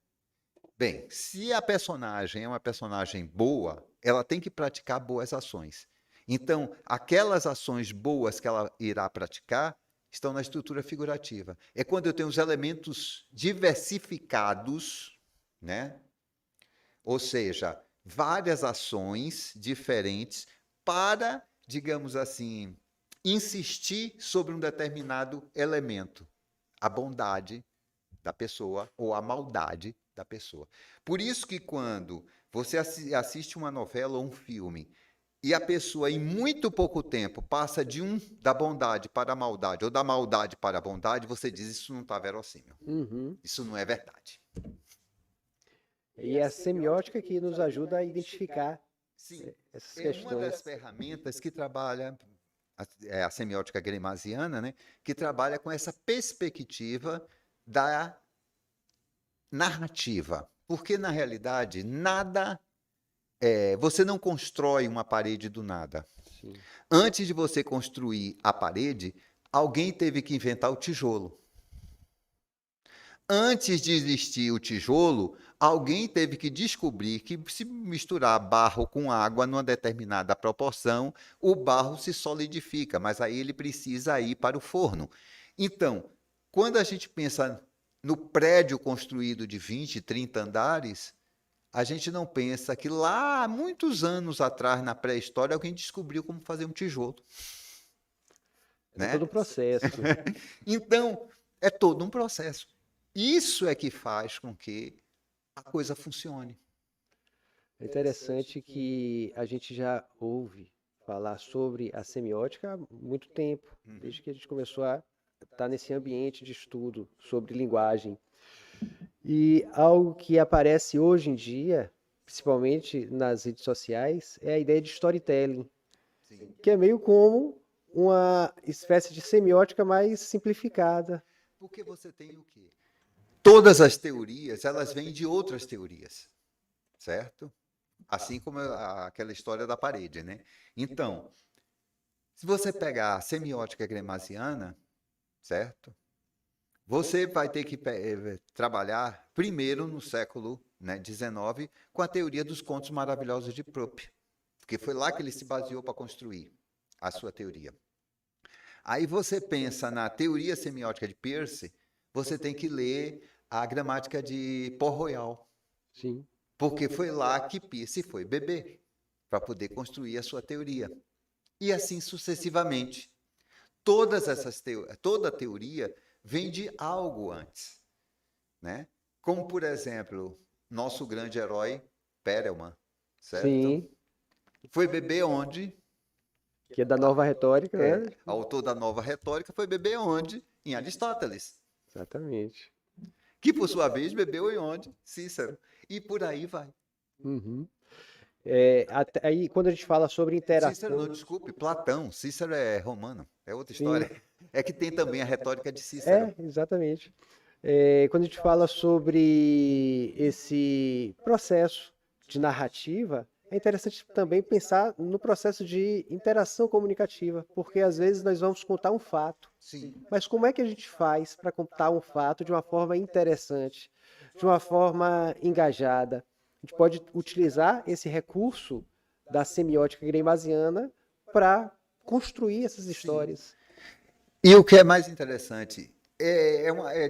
Bem, se a personagem é uma personagem boa, ela tem que praticar boas ações. Então, aquelas ações boas que ela irá praticar estão na estrutura figurativa. É quando eu tenho os elementos diversificados, né? Ou seja, várias ações diferentes para, digamos assim, insistir sobre um determinado elemento. A bondade da pessoa ou a maldade da pessoa. Por isso que quando você assiste uma novela ou um filme e a pessoa em muito pouco tempo passa da bondade para a maldade ou da maldade para a bondade, você diz isso não está verossímil. Uhum. Isso não é verdade. E é a semiótica que nos ajuda a identificar essas questões. É uma das ferramentas que trabalha a semiótica gramsciana, né, que trabalha com essa perspectiva da narrativa. Porque, na realidade, você não constrói uma parede do nada. Sim. Antes de você construir a parede, alguém teve que inventar o tijolo. Antes de existir o tijolo, alguém teve que descobrir que se misturar barro com água numa determinada proporção, o barro se solidifica, mas aí ele precisa ir para o forno. Então, quando a gente pensa no prédio construído de 20, 30 andares, a gente não pensa que lá, muitos anos atrás, na pré-história, alguém descobriu como fazer um tijolo. É todo um processo. Então, é todo um processo. Isso é que faz com que a coisa funcione. É interessante que a gente já ouve falar sobre a semiótica há muito tempo, desde que a gente começou a estar nesse ambiente de estudo sobre linguagem. E algo que aparece hoje em dia, principalmente nas redes sociais, é a ideia de storytelling, que é meio como uma espécie de semiótica mais simplificada. Porque você tem o quê? Todas as teorias, elas vêm de outras teorias, certo? Assim como aquela história da parede, né? Então, se você pegar a semiótica gramsciana, certo? Você vai ter que trabalhar primeiro no século XIX com a teoria dos contos maravilhosos de Proust, porque foi lá que ele se baseou para construir a sua teoria. Aí você pensa na teoria semiótica de Peirce, você tem que ler a gramática de Port-Royal. Sim. Porque foi lá que Peirce foi beber, para poder construir a sua teoria. E assim sucessivamente. Toda a teoria vem de algo antes. Né? Como, por exemplo, nosso grande herói, Perelman. Certo? Sim. Foi beber onde? Que é da nova retórica, né? Autor da nova retórica foi beber onde? Em Aristóteles. Exatamente. Que, por sua vez, bebeu em onde? Cícero. E por aí vai. Uhum. Aí, quando a gente fala sobre interação... Cícero, não, desculpe, Platão. Cícero é romano, é outra história. Sim. É que tem também a retórica de Cícero. Exatamente. Quando a gente fala sobre esse processo de narrativa, é é interessante também pensar no processo de interação comunicativa, porque às vezes nós vamos contar um fato, Sim. mas como é que a gente faz para contar um fato de uma forma interessante, de uma forma engajada? A gente pode utilizar esse recurso da semiótica greimasiana para construir essas histórias. E o que é mais interessante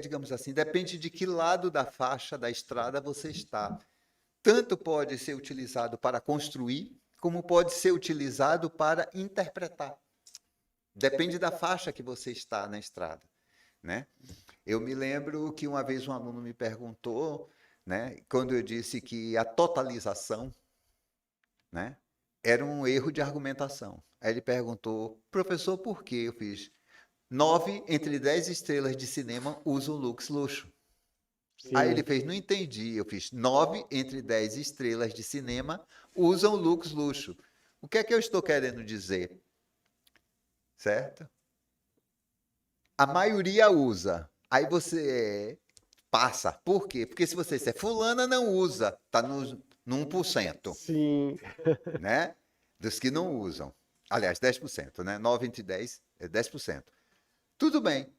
digamos assim, depende de que lado da faixa da estrada você está. Tanto pode ser utilizado para construir, como pode ser utilizado para interpretar. Depende da faixa que você está na estrada, né? Eu me lembro que uma vez um aluno me perguntou, né, quando eu disse que a totalização, né, era um erro de argumentação. Aí ele perguntou, professor, por quê? Eu fiz 9 entre 10 estrelas de cinema usam lux luxo. Aí ele Sim. fez, não entendi. Eu fiz 9 entre 10 estrelas de cinema usam lux luxo. O que é que eu estou querendo dizer? Certo? A maioria usa. Aí você passa. Por quê? Porque se você disser fulana não usa, está no 1%, Sim. né? Dos que não usam. Aliás, 10%, né? 9 entre 10 é 10%. Tudo bem.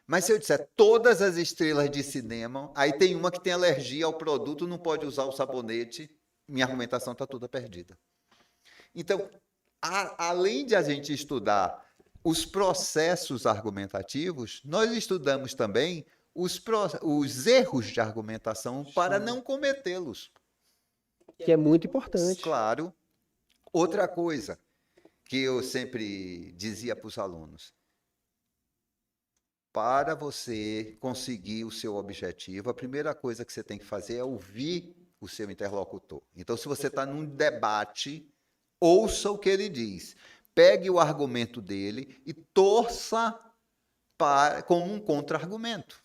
Mas se eu disser todas as estrelas de cinema, aí tem uma que tem alergia ao produto, não pode usar o sabonete, minha argumentação está toda perdida. Então, além de a gente estudar os processos argumentativos, nós estudamos também os erros de argumentação para não cometê-los. Que é muito importante. Claro. Outra coisa que eu sempre dizia para os alunos, para você conseguir o seu objetivo, a primeira coisa que você tem que fazer é ouvir o seu interlocutor. Então, se você está num debate, ouça o que ele diz. Pegue o argumento dele e torça como um contra-argumento.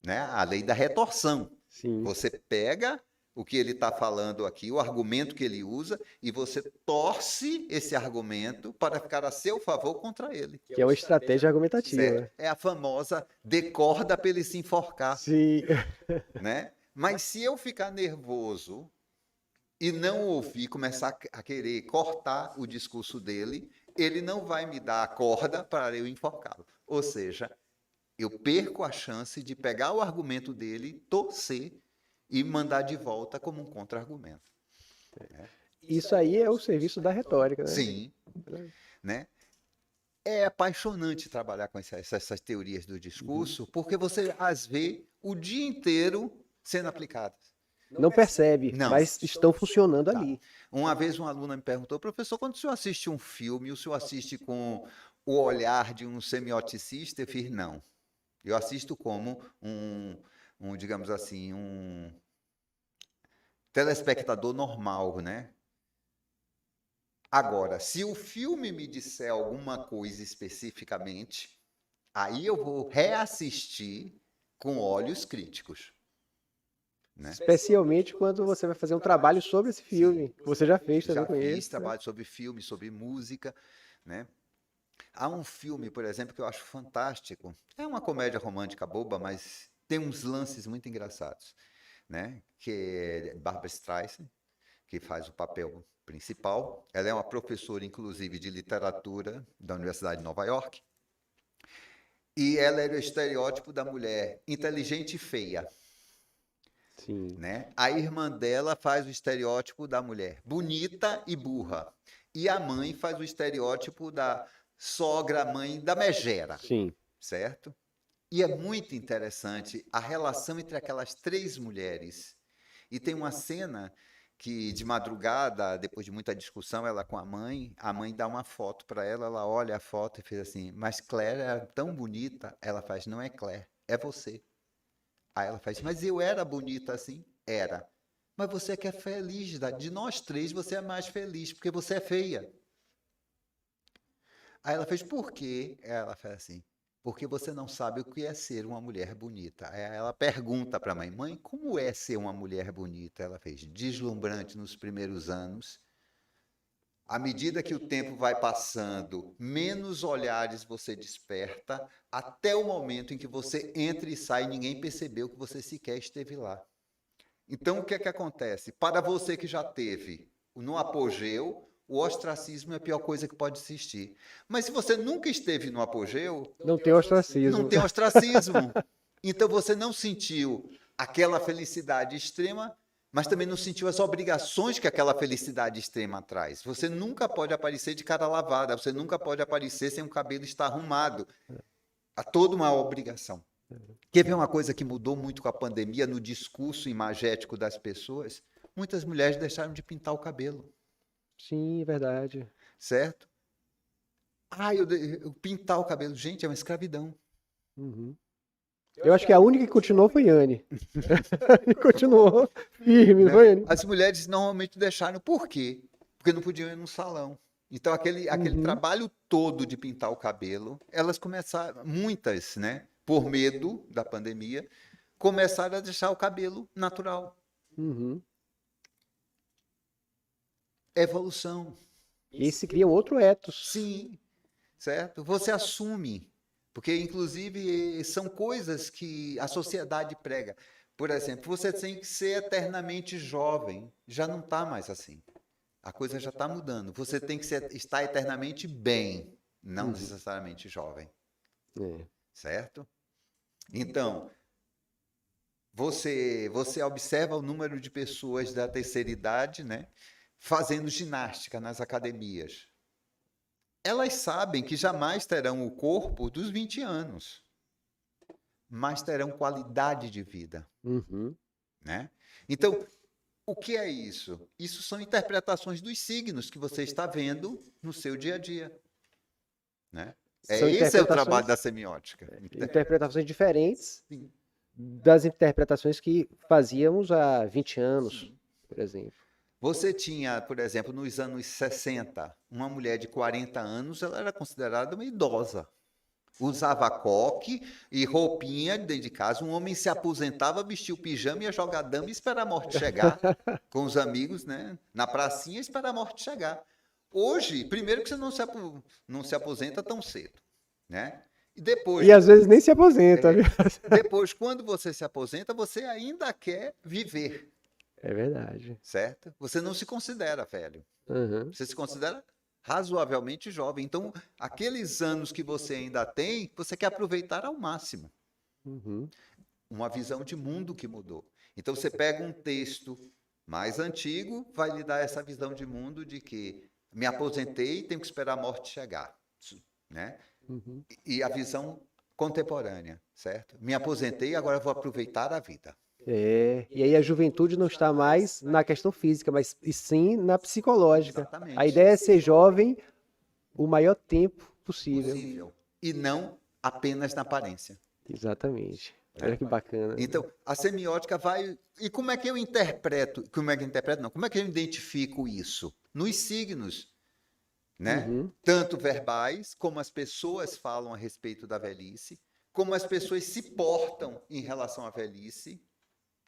Né? A lei da retorção. Sim. Você pega o que ele está falando aqui, o argumento que ele usa, e você torce esse argumento para ficar a seu favor contra ele. Que é uma estratégia argumentativa. Certo? É a famosa decorda para ele se enforcar. Sim. Né? Mas se eu ficar nervoso e não ouvir, começar a querer cortar o discurso dele, ele não vai me dar a corda para eu enforcá-lo. Ou seja, eu perco a chance de pegar o argumento dele, torcer e mandar de volta como um contra-argumento. Isso aí é o serviço da retórica, né? Sim. Né? É apaixonante trabalhar com essas teorias do discurso, porque você as vê o dia inteiro sendo aplicadas. Não percebe, Não. mas estão funcionando ali. Uma vez uma aluna me perguntou, professor, quando o senhor assiste um filme, o senhor assiste com o olhar de um semioticista? Eu fiz, não. Eu assisto como digamos assim, um telespectador normal, né? Agora, se o filme me disser alguma coisa especificamente, aí eu vou reassistir com olhos críticos. Né? Especialmente quando você vai fazer um trabalho sobre esse filme. Você já fez também com ele. Já fiz trabalho sobre filme, sobre música, né? Há um filme, por exemplo, que eu acho fantástico. É uma comédia romântica boba, mas tem uns lances muito engraçados, né? Que é Barbra Streisand, que faz o papel principal. Ela é uma professora, inclusive, de literatura da Universidade de Nova York. E ela era o estereótipo da mulher inteligente e feia. Sim. Né? A irmã dela faz o estereótipo da mulher bonita e burra. E a mãe faz o estereótipo da sogra, mãe da megera. Sim. Certo? E é muito interessante a relação entre aquelas três mulheres. E tem uma cena que, de madrugada, depois de muita discussão, ela com a mãe dá uma foto para ela, ela olha a foto e fez assim, mas Claire é tão bonita. Ela faz, não é Claire, é você. Aí ela faz, mas eu era bonita assim? Era. Mas você que é feliz, de nós três, você é mais feliz, porque você é feia. Aí ela fez, por quê? Ela faz assim, porque você não sabe o que é ser uma mulher bonita. Aí ela pergunta para a mãe, mãe, como é ser uma mulher bonita? Ela fez, deslumbrante nos primeiros anos. À medida que o tempo vai passando, menos olhares você desperta, até o momento em que você entra e sai e ninguém percebeu que você sequer esteve lá. Então, o que é que acontece? Para você que já teve no apogeu, o ostracismo é a pior coisa que pode existir. Mas se você nunca esteve no apogeu, Não tem ostracismo. não tem ostracismo. Então você não sentiu aquela felicidade extrema, mas também não sentiu as obrigações que aquela felicidade extrema traz. Você nunca pode aparecer de cara lavada, você nunca pode aparecer sem o cabelo estar arrumado. Há toda uma obrigação. Quer ver uma coisa que mudou muito com a pandemia no discurso imagético das pessoas? Muitas mulheres deixaram de pintar o cabelo. Sim, verdade. Certo? Eu pintar o cabelo. Gente, é uma escravidão. Uhum. Eu acho que a única que continuou foi Anne. E continuou firme, não foi, Anne? As mulheres normalmente deixaram. Por quê? Porque não podiam ir num salão. Então, aquele trabalho todo de pintar o cabelo, elas começaram, muitas, né, por medo da pandemia, começaram a deixar o cabelo natural. Uhum. Evolução. E se cria um outro ethos. Sim, certo? Você assume. Porque, inclusive, são coisas que a sociedade prega. Por exemplo, você tem que ser eternamente jovem. Já não está mais assim. A coisa já está mudando. Você tem que estar eternamente bem, não necessariamente jovem. Certo? Então, você observa o número de pessoas da terceira idade, né, fazendo ginástica nas academias. Elas sabem que jamais terão o corpo dos 20 anos, mas terão qualidade de vida. Né? Então, o que é isso? Isso são interpretações dos signos que você está vendo no seu dia a dia. Né? Esse é o trabalho da semiótica. Interpretações diferentes das interpretações que fazíamos há 20 anos, por exemplo. Você tinha, por exemplo, nos anos 60, uma mulher de 40 anos, ela era considerada uma idosa. Usava coque e roupinha dentro de casa. Um homem se aposentava, vestia o pijama, ia jogar dama e esperar a morte chegar. Com os amigos, né? Na pracinha, e esperar a morte chegar. Hoje, primeiro que você não se aposenta tão cedo. Né? E depois... E às vezes nem se aposenta. Depois, quando você se aposenta, você ainda quer viver. É verdade. Certo? Você não se considera velho. Você se considera razoavelmente jovem. Então, aqueles anos que você ainda tem, você quer aproveitar ao máximo. Uma visão de mundo que mudou. Então, você pega um texto mais antigo, vai lhe dar essa visão de mundo de que me aposentei e tenho que esperar a morte chegar. Né? E a visão contemporânea, certo? Me aposentei, agora vou aproveitar a vida. E aí a juventude não está mais na questão física, mas e sim na psicológica. Exatamente. A ideia é ser jovem o maior tempo possível. E não apenas na aparência. Exatamente. Olha que bacana. Então, a semiótica vai... E como é que eu interpreto? Como é que eu interpreto? Não. Como é que eu identifico isso? Nos signos. Né? Tanto verbais, como as pessoas falam a respeito da velhice, como as pessoas se portam em relação à velhice,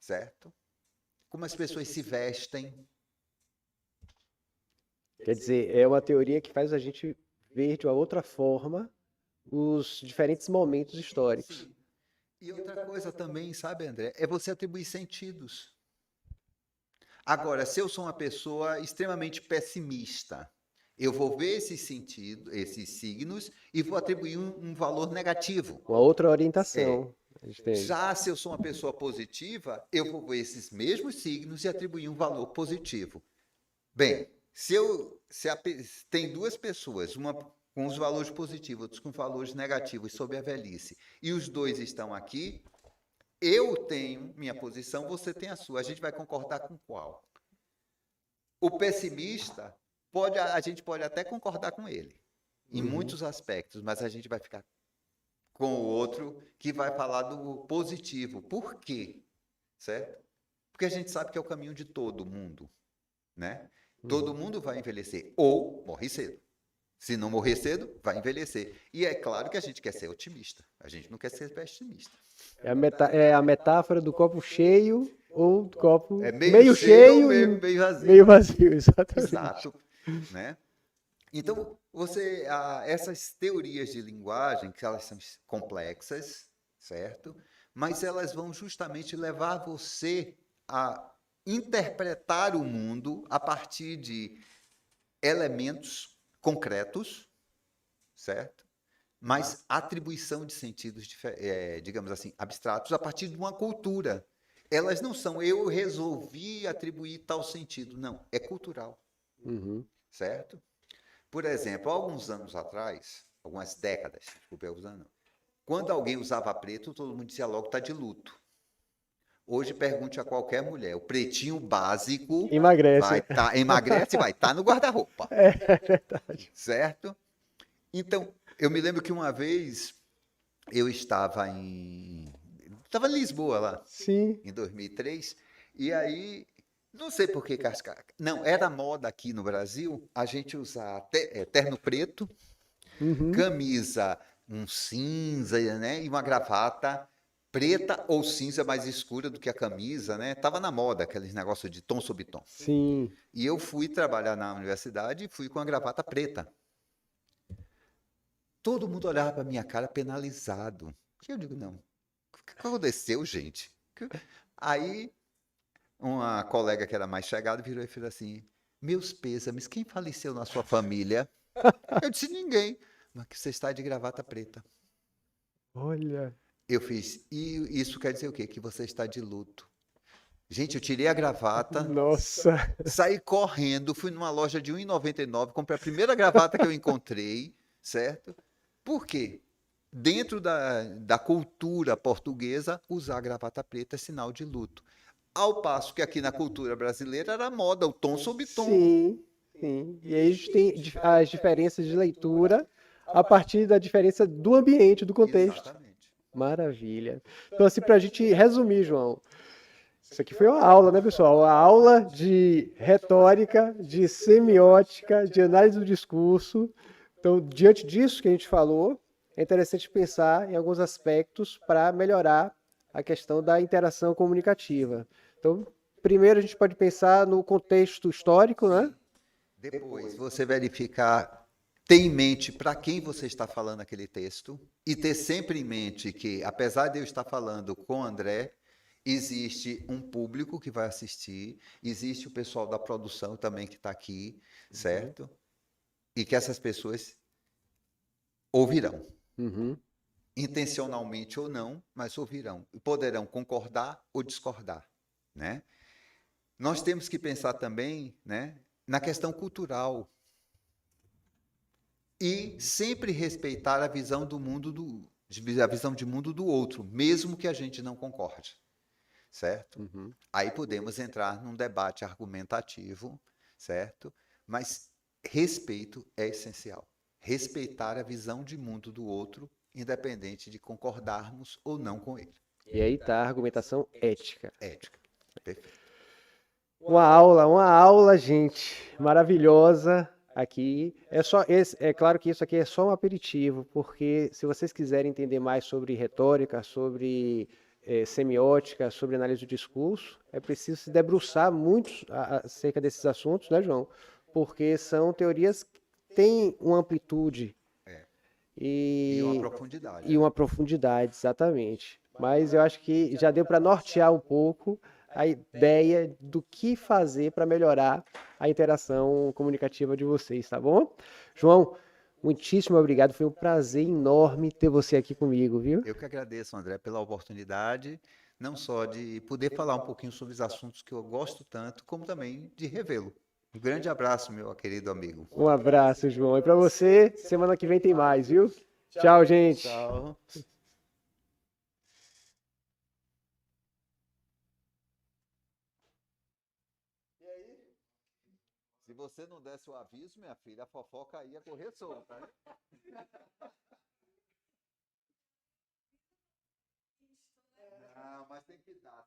certo? Como as pessoas se vestem. Quer dizer, é uma teoria que faz a gente ver de uma outra forma os diferentes momentos históricos. Sim. E outra coisa também, sabe, André, é você atribuir sentidos. Agora, se eu sou uma pessoa extremamente pessimista, eu vou ver esses sentidos, esses signos, e vou atribuir um valor negativo. Uma outra orientação. Já se eu sou uma pessoa positiva, eu vou ver esses mesmos signos e atribuir um valor positivo. Bem, tem duas pessoas, uma com os valores positivos, outros com valores negativos sobre a velhice, e os dois estão aqui, eu tenho minha posição, você tem a sua. A gente vai concordar com qual? O pessimista, a gente pode até concordar com ele, em muitos aspectos, mas a gente vai ficar com o outro que vai falar do positivo. Por quê? Certo? Porque a gente sabe que é o caminho de todo mundo. Né? Todo mundo vai envelhecer ou morrer cedo. Se não morrer cedo, vai envelhecer. E é claro que a gente quer ser otimista. A gente não quer ser pessimista. É a metáfora do copo cheio ou do copo meio cheio e meio vazio. Meio vazio, exatamente. Exato. Né? Então, essas teorias de linguagem, que elas são complexas, certo? Mas elas vão justamente levar você a interpretar o mundo a partir de elementos concretos, certo? Mas atribuição de sentidos, digamos assim, abstratos a partir de uma cultura. Elas não são eu resolvi atribuir tal sentido, não, é cultural, Uhum. certo? Por exemplo, há alguns anos atrás, algumas décadas, desculpe eu usando, quando alguém usava preto, todo mundo dizia logo está de luto. Hoje pergunte a qualquer mulher, o pretinho básico Emagrece. vai estar, emagrece, vai estar no guarda-roupa, É verdade. certo? Então, eu me lembro que uma vez eu estava em Lisboa lá, Sim. em 2003, e aí não sei por que não, era moda aqui no Brasil a gente usar terno preto, Uhum. camisa um cinza, né, e uma gravata preta ou cinza mais escura do que a camisa, né? Tava na moda aqueles negócios de tom sobre tom. Sim. E eu fui trabalhar na universidade e fui com a gravata preta. Todo mundo olhava para minha cara penalizado. E eu digo, não, o que aconteceu, gente? Aí uma colega que era mais chegada virou e fez assim: meus pêsames, quem faleceu na sua família? Eu disse: ninguém. Mas que você está de gravata preta. Olha. Eu fiz, e isso quer dizer o quê? Que você está de luto. Gente, eu tirei a gravata, Nossa. saí correndo, fui numa loja de R$ 1,99, comprei a primeira gravata que eu encontrei, certo? Por quê? Dentro da cultura portuguesa, usar gravata preta é sinal de luto. Ao passo que aqui na cultura brasileira era moda, o tom sobre tom. Sim, sim. E aí a gente tem as diferenças de leitura a partir da diferença do ambiente, do contexto. Exatamente. Maravilha. Então, assim, para a gente resumir, João, isso aqui foi uma aula, né, pessoal? Uma aula de retórica, de semiótica, de análise do discurso. Então, diante disso que a gente falou, é interessante pensar em alguns aspectos para melhorar a questão da interação comunicativa. Então, primeiro a gente pode pensar no contexto histórico, né? Depois, você verificar, ter em mente para quem você está falando aquele texto e ter sempre em mente que, apesar de eu estar falando com o André, existe um público que vai assistir, existe o pessoal da produção também que está aqui, certo? E que essas pessoas ouvirão, Uhum. intencionalmente ou não, mas ouvirão e poderão concordar ou discordar, né? Nós temos que pensar também, né, na questão cultural e sempre respeitar a visão do mundo a visão de mundo do outro, mesmo que a gente não concorde, certo? Uhum. Aí podemos entrar num debate argumentativo, certo? Mas respeito é essencial. Respeitar a visão de mundo do outro, independente de concordarmos ou não com ele. E aí tá a argumentação ética. Ética. Perfeito. Uma aula, gente, maravilhosa aqui. É claro que isso aqui é só um aperitivo, porque se vocês quiserem entender mais sobre retórica, sobre semiótica, sobre análise do discurso, é preciso se debruçar muito acerca desses assuntos, né, João? Porque são teorias que têm uma amplitude É. E uma e, profundidade, e né? uma profundidade, exatamente. Mas eu acho que já deu para nortear um pouco a ideia do que fazer para melhorar a interação comunicativa de vocês, tá bom? João, muitíssimo obrigado. Foi um prazer enorme ter você aqui comigo, viu? Eu que agradeço, André, pela oportunidade, não só de poder falar um pouquinho sobre os assuntos que eu gosto tanto, como também de revê-lo. Um grande abraço, meu querido amigo. Um abraço, João. E para você, semana que vem tem mais, viu? Tchau, gente. Tchau. Se você não desse o aviso, minha filha, a fofoca ia correr solta, né? Não, mas tem que dar.